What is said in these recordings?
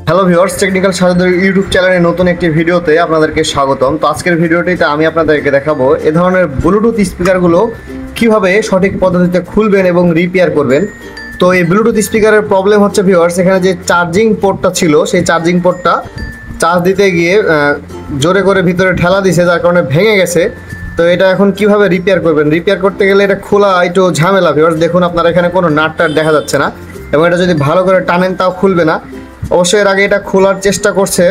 Hello viewers, technical সাজেদের YouTube চ্যানেলে নতুন একটি ভিডিওতে আপনাদেরকে স্বাগতম। তো আজকের ভিডিওটিতে আমি আপনাদেরকে দেখাবো এ ধরনের ব্লুটুথ স্পিকারগুলো কিভাবে সঠিক পদ্ধতিতে খুলবেন এবং রিপেয়ার করবেন। তো এই ব্লুটুথ স্পিকারের প্রবলেম হচ্ছে ভিউয়ার্স, এখানে যে চার্জিং পোর্টটা ছিল সেই চার্জিং পোর্টটা চার্জ দিতে গিয়ে জোরে করে ভিতরে ঠেলা দিছে, যার কারণে ভেঙে গেছে। তো এটা এখন কিভাবে রিপেয়ার করবেন? রিপেয়ার করতে গেলে এটা খোলা একটু ঝামেলা ভিউয়ার্স। দেখুন আপনারা এখানে কোনো নাট টাট দেখা যাচ্ছে না, এবং এটা যদি ভালো করে টানেন তাও খুলবে না। অবশ্যই এর আগে এটা খোলার চেষ্টা করছে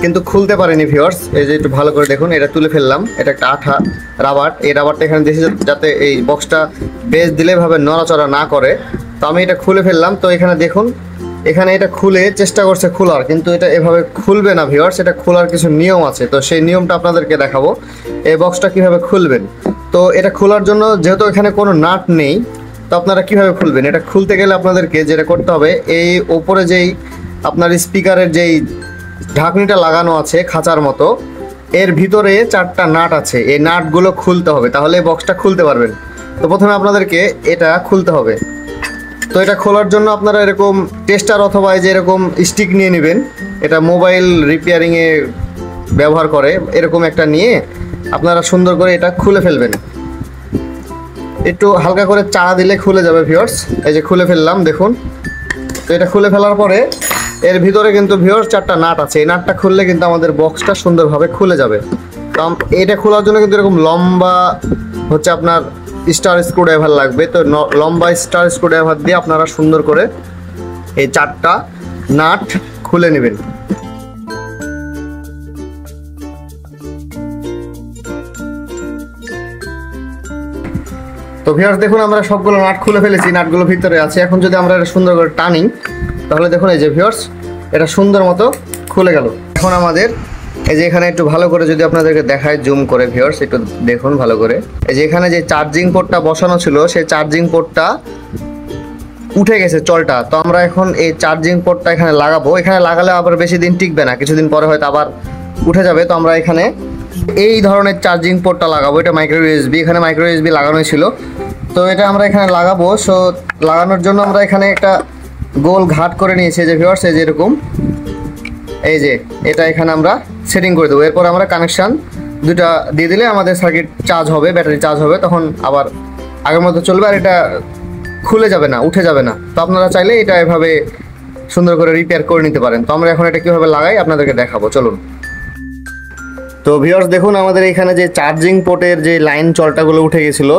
কিন্তু খুলতে পারেনি ভিউয়ার্স। এই যে একটু ভালো করে দেখুন, এটা তুলে ফেললাম। এটা একটা আঠা রাবার, এই রাবারটা এখানে দিয়েছি যাতে এই বক্সটা বেস দিলে ভাবে নড়াচড়া না করে। তো আমি এটা খুলে ফেললাম। তো এখানে দেখুন, এখানে এটা খুলে চেষ্টা করছে খোলার, কিন্তু এটা এভাবে খুলবে না ভিউয়ার্স। এটা খোলার কিছু নিয়ম আছে, তো সেই নিয়মটা আপনাদেরকে দেখাবো এই বক্সটা কিভাবে খুলবেন। তো এটা খোলার জন্য যেহেতু এখানে কোনো নাট নেই, তো আপনারা কিভাবে খুলবেন? এটা খুলতে গেলে আপনাদেরকে যেটা করতে হবে, এই ওপরে যেই আপনার স্পিকারের যেই ঢাকনিটা লাগানো আছে খাঁচার মতো, এর ভিতরে 4টা নাট আছে। এই নাটগুলো খুলতে হবে, তাহলে এই বক্সটা খুলতে পারবেন। তো প্রথমে আপনাদেরকে এটা খুলতে হবে। তো এটা খোলার জন্য আপনারা এরকম টেস্টার অথবা যে এরকম স্টিক নিয়ে নেবেন, এটা মোবাইল রিপেয়ারিংয়ে ব্যবহার করে। এরকম একটা নিয়ে আপনারা সুন্দর করে এটা খুলে ফেলবেন। একটু হালকা করে চাড়া দিলে খুলে যাবে ভিউয়ার্স। এই যে খুলে ফেললাম, দেখুন। তো এটা খুলে ফেলার পরে এর ভিতরে কিন্তু ভিউয়ার্স 4টা নাট আছে। এই নাটটা খুললে কিন্তু আমাদের বক্সটা সুন্দরভাবে খুলে যাবে। তো এটা খোলার জন্য কিন্তু এরকম লম্বা হচ্ছে আপনার স্টার স্ক্রুড্রাইভার লাগবে। তো লম্বা স্টার স্ক্রুড্রাইভার দিয়ে আপনারা সুন্দর করে এই 4টা নাট খুলে নেবেন। তো ভিউয়ার্স দেখুন, আমরা সবগুলো নাট খুলে ফেলেছি, নাটগুলো ভিতরে আছে। এখন যদি আমরা এটা সুন্দর করে টানি, তাহলে দেখুন এই যে ভিউয়ার্স এটা সুন্দর মতো খুলে গেল। এখন আমাদের এই যে এখানে একটু ভালো করে যদি আপনাদেরকে দেখায় জুম করে ভিউয়ার্স, একটু দেখুন ভালো করে। এই যে এখানে যে চার্জিং পোর্টটা বসানো ছিল, সেই চার্জিং পোর্টটা উঠে গেছে চলটা। তো আমরা এখন এই চার্জিং পোর্টটা এখানে লাগাবো। এখানে লাগালে আবার বেশি দিন টিকবে না, কিছুদিন পরে হয়তো আবার উঠে যাবে। তো আমরা এখানে এই ধরনের চার্জিং পোর্টটা লাগাবো। এটা মাইক্রো ইউএসবি, এখানে মাইক্রো ইউএসবি লাগানোই ছিল। তো এটা আমরা এখানে লাগাবো। সো লাগানোর জন্য আমরা এখানে একটা গোল ঘাট করে নিয়েছি যে ভিউয়ার্স, এই যে এরকম। এই যে এটা এখানে আমরা সেটিং করে দেবো। এরপর আমরা কানেকশান দুটা দিয়ে দিলে আমাদের সার্কিট চার্জ হবে, ব্যাটারি চার্জ হবে, তখন আবার আগের মতো চলবে, আর এটা খুলে যাবে না, উঠে যাবে না। তো আপনারা চাইলে এটা এভাবে সুন্দর করে রিপেয়ার করে নিতে পারেন। তো আমরা এখন এটা কীভাবে লাগাই আপনাদেরকে দেখাবো, চলুন। তো ভিউয়ার্স দেখুন, আমাদের এখানে যে চার্জিং পোর্টের যে লাইন চলটাগুলো উঠে গেছিলো,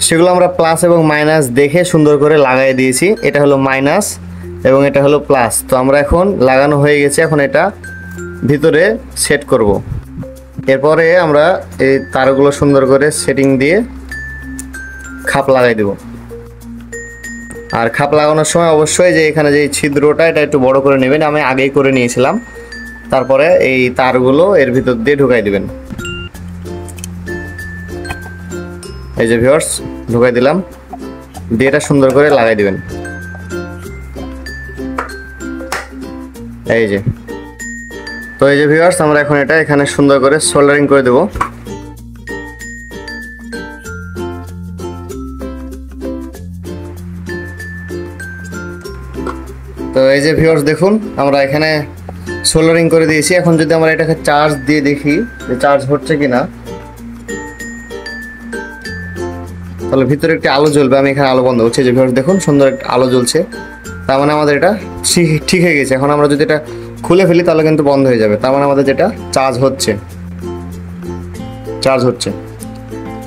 সেগুলো আমরা প্লাস এবং মাইনাস দেখে সুন্দর করে লাগাই দিয়েছি। এটা হলো মাইনাস এবং এটা হলো প্লাস। তো আমরা এখন লাগানো হয়ে গেছে, এখন এটা ভিতরে সেট করব। এরপরে আমরা এই তারগুলো সুন্দর করে সেটিং দিয়ে খাপ লাগাই দেব। আর খাপ লাগানোর সময় অবশ্যই যে এখানে যে ছিদ্রটা, এটা একটু বড় করে নেবেন। আমি আগেই করে নিয়েছিলাম। তারপরে এই তারগুলো এর ভিতর দিয়ে ঢুকাই দিবেন। এই যে ভিউয়ার্স ঢুকাই দিলাম, দিয়ে এটা সুন্দর করে লাগাই দিবেন। এই যে, তো এই যে ভিউয়ার্স আমরা এখন এটা এখানে সুন্দর করে সোল্ডারিং করে দেব। তো এই যে ভিউয়ার্স দেখুন, আমরা এখানে সোল্ডারিং করে দিয়েছি। এখন যদি আমরা এটাকে চার্জ দিয়ে দেখি যে চার্জ হচ্ছে কিনা, তাহলে ভিতরে একটি আলো জ্বলবে। আমি এখানে আলো বন্ধ হচ্ছে, যে ভিউয়ার্স দেখুন সুন্দর একটা আলো জ্বলছে। তার মানে আমাদের এটা ঠিক হয়ে গেছে। এখন আমরা যদি এটা খুলে ফেলি তাহলে কিন্তু বন্ধ হয়ে যাবে। তার মানে আমাদের যেটা চার্জ হচ্ছে।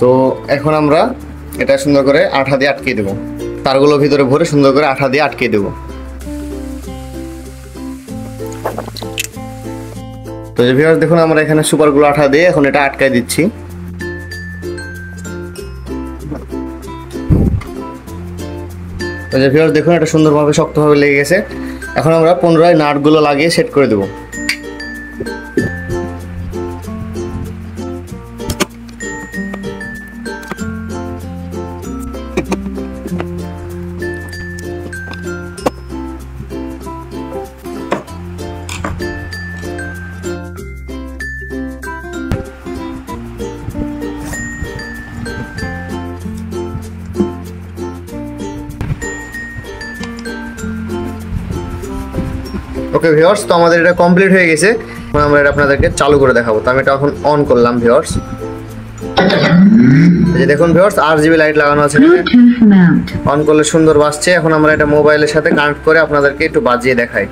তো এখন আমরা এটা সুন্দর করে আঠা দিয়ে আটকে দেবো। তারগুলো ভিতরে ভরে সুন্দর করে আঠা দিয়ে আটকে দেবো। তো যে ভিউয়ার্স দেখুন, আমরা এখানে সুপারগুলো আঠা দিয়ে এখন এটা আটকায় দিচ্ছি। তো যে ভিউয়ার্স দেখুন, এটা সুন্দরভাবে শক্তভাবে লেগে গেছে। এখন আমরা পুনরায় নাটগুলো লাগিয়ে সেট করে দেবো। ওকে ভিউয়ার্স, তো আমাদের এটা কমপ্লিট হয়ে গেছে। এখন আমরা এটা আপনাদেরকে চালু করে দেখাবো। তো আমি এটা এখন অন করলাম ভিউয়ার্স। এই যে দেখুন ভিউয়ার্স, RGB লাইট লাগানো আছে, অন করলে সুন্দর বাজছে। এখন আমরা এটা মোবাইলের সাথে কানেক্ট করে আপনাদেরকে একটু বাজিয়ে দেখাই।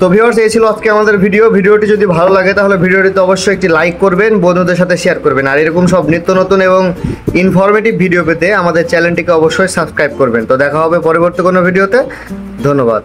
তো ভিউয়ার্স, এই ছিল আজকে আমাদের ভিডিওটি যদি ভালো লাগে তাহলে ভিডিওটিতে অবশ্যই একটি লাইক করবেন, বন্ধুদের সাথে শেয়ার করবেন। আর এরকম সব নিত্য নতুন এবং ইনফরমেটিভ ভিডিও পেতে আমাদের চ্যানেলটিকে অবশ্যই সাবস্ক্রাইব করবেন। তো দেখা হবে পরবর্তী কোনো ভিডিওতে। ধন্যবাদ।